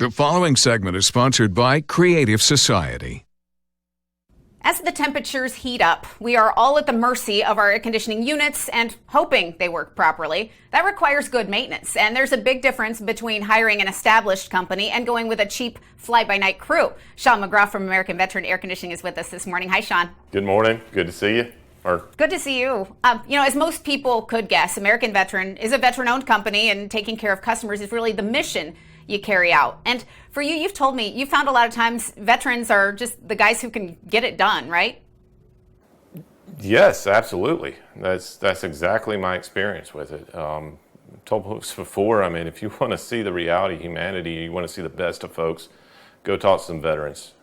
The following segment is sponsored by Creative Society. As the temperatures heat up, we are all at the mercy of our air conditioning units and hoping they work properly. That requires good maintenance, and there's a big difference between hiring an established company and going with a cheap fly-by-night crew. Sean McGraw from American Veteran Air Conditioning is with us this morning. Hi, Sean. Good morning. Good to see you. Good to see you. As most people could guess, American Veteran is a veteran-owned company, and taking care of customers is really the mission you carry out. And for you, you've told me you found a lot of times veterans are just the guys who can get it done, right? Yes, absolutely. That's exactly my experience with it. Told folks before, if you want to see the reality of humanity, you want to see the best of folks, go talk to some veterans.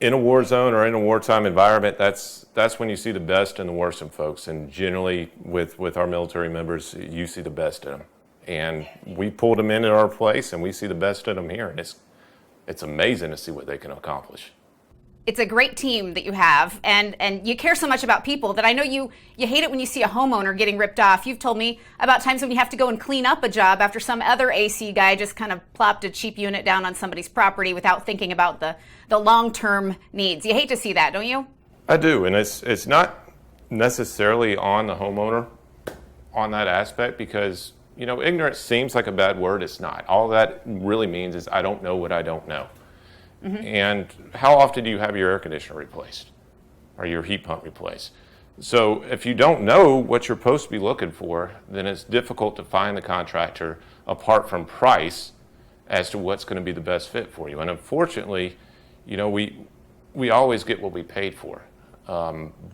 In a war zone or in a wartime environment, that's when you see the best and the worst in folks. And generally, with our military members, you see the best in them. And we pulled them in at our place, and we see the best in them here. And it's amazing to see what they can accomplish. It's a great team that you have, and you care so much about people that I know you hate it when you see a homeowner getting ripped off. You've told me about times when you have to go and clean up a job after some other AC guy just kind of plopped a cheap unit down on somebody's property without thinking about the long-term needs. You hate to see that, don't you? I do, and it's not necessarily on the homeowner on that aspect because ignorance seems like a bad word. It's not. All that really means is I don't know what I don't know. Mm-hmm. And how often do you have your air conditioner replaced or your heat pump replaced? So if you don't know what you're supposed to be looking for, then it's difficult to find the contractor apart from price as to what's going to be the best fit for you. And unfortunately, we always get what we paid for.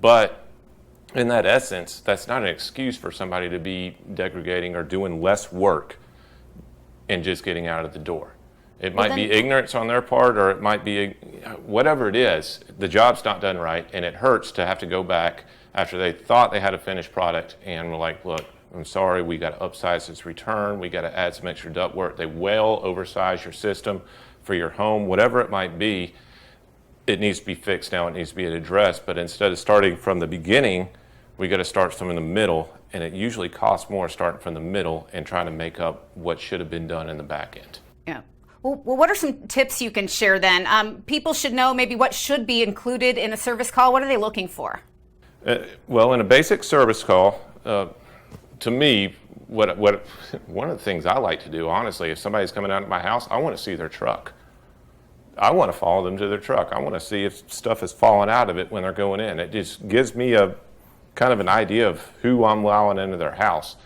But in that essence, that's not an excuse for somebody to be degrading or doing less work and just getting out of the door. It might be ignorance on their part, or it might be whatever it is. The job's not done right, and it hurts to have to go back after they thought they had a finished product and we're like, look, I'm sorry, we got to upsize this return. We got to add some extra ductwork. They well oversize your system for your home, whatever it might be. It needs to be fixed now. It needs to be addressed. But instead of starting from the beginning, we got to start from in the middle, and it usually costs more starting from the middle and trying to make up what should have been done in the back end. Yeah. Well, what are some tips you can share then? People should know maybe what should be included in a service call. What are they looking for? Well, in a basic service call, to me, what one of the things I like to do, honestly, if somebody's coming out of my house, I want to see their truck. I want to follow them to their truck. I want to see if stuff is falling out of it when they're going in. It just gives me a kind of an idea of who I'm allowing into their house.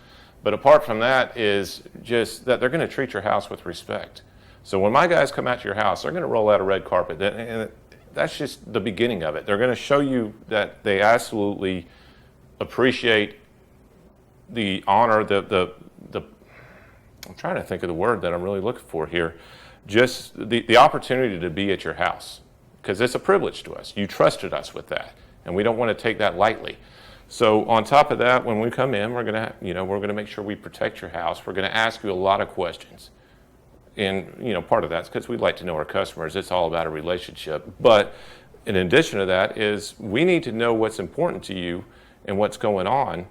But apart from that is just that they're going to treat your house with respect. So when my guys come out to your house, they're going to roll out a red carpet. And that's just the beginning of it. They're going to show you that they absolutely appreciate the honor, I'm trying to think of the word that I'm really looking for here. Just the opportunity to be at your house, because it's a privilege to us. You trusted us with that, and we don't want to take that lightly. So on top of that, when we come in, we're going to make sure we protect your house. We're going to ask you a lot of questions. And, part of that's because we'd like to know our customers. It's all about a relationship. But in addition to that is we need to know what's important to you and what's going on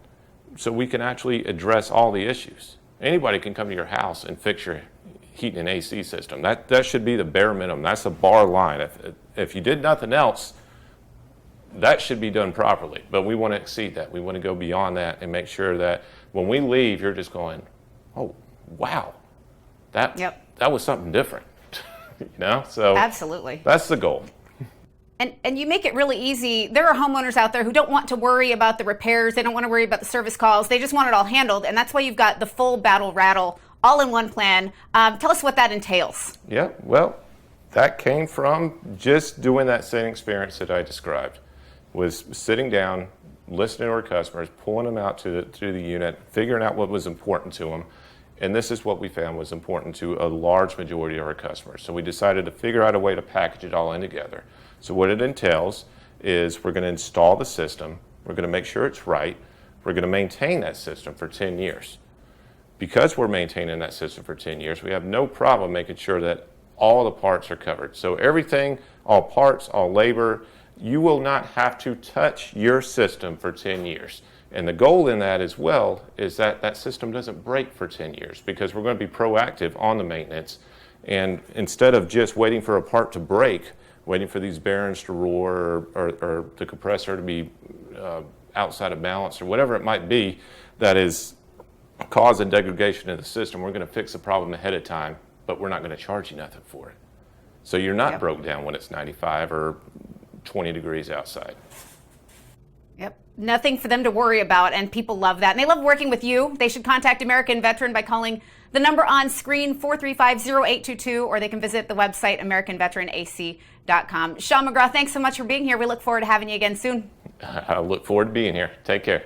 so we can actually address all the issues. Anybody can come to your house and fix your heat and AC system. That should be the bare minimum. That's the bar line. If you did nothing else, that should be done properly. But we want to exceed that. We want to go beyond that and make sure that when we leave, you're just going, oh, wow, that was something different. So absolutely, that's the goal. And you make it really easy. There are homeowners out there who don't want to worry about the repairs. They don't want to worry about the service calls. They just want it all handled. And that's why you've got the full battle rattle all-in-one plan. Tell us what that entails. Yeah, well, that came from just doing that same experience that I described, was sitting down, listening to our customers, pulling them out to the unit, figuring out what was important to them. And this is what we found was important to a large majority of our customers. So we decided to figure out a way to package it all in together. So what it entails is we're going to install the system. We're going to make sure it's right. We're going to maintain that system for 10 years. Because we're maintaining that system for 10 years, we have no problem making sure that all the parts are covered. So everything, all parts, all labor, you will not have to touch your system for 10 years. And the goal in that as well is that that system doesn't break for 10 years, because we're going to be proactive on the maintenance. And instead of just waiting for a part to break, waiting for these bearings to roar or the compressor to be outside of balance or whatever it might be that is causing degradation in the system, we're going to fix the problem ahead of time, but we're not going to charge you nothing for it. So you're not broke down when it's 95 or 20 degrees outside. Yep. Nothing for them to worry about, and people love that. And they love working with you. They should contact American Veteran by calling the number on screen, 435-0822, or they can visit the website, AmericanVeteranAC.com. Sean McGraw, thanks so much for being here. We look forward to having you again soon. I look forward to being here. Take care.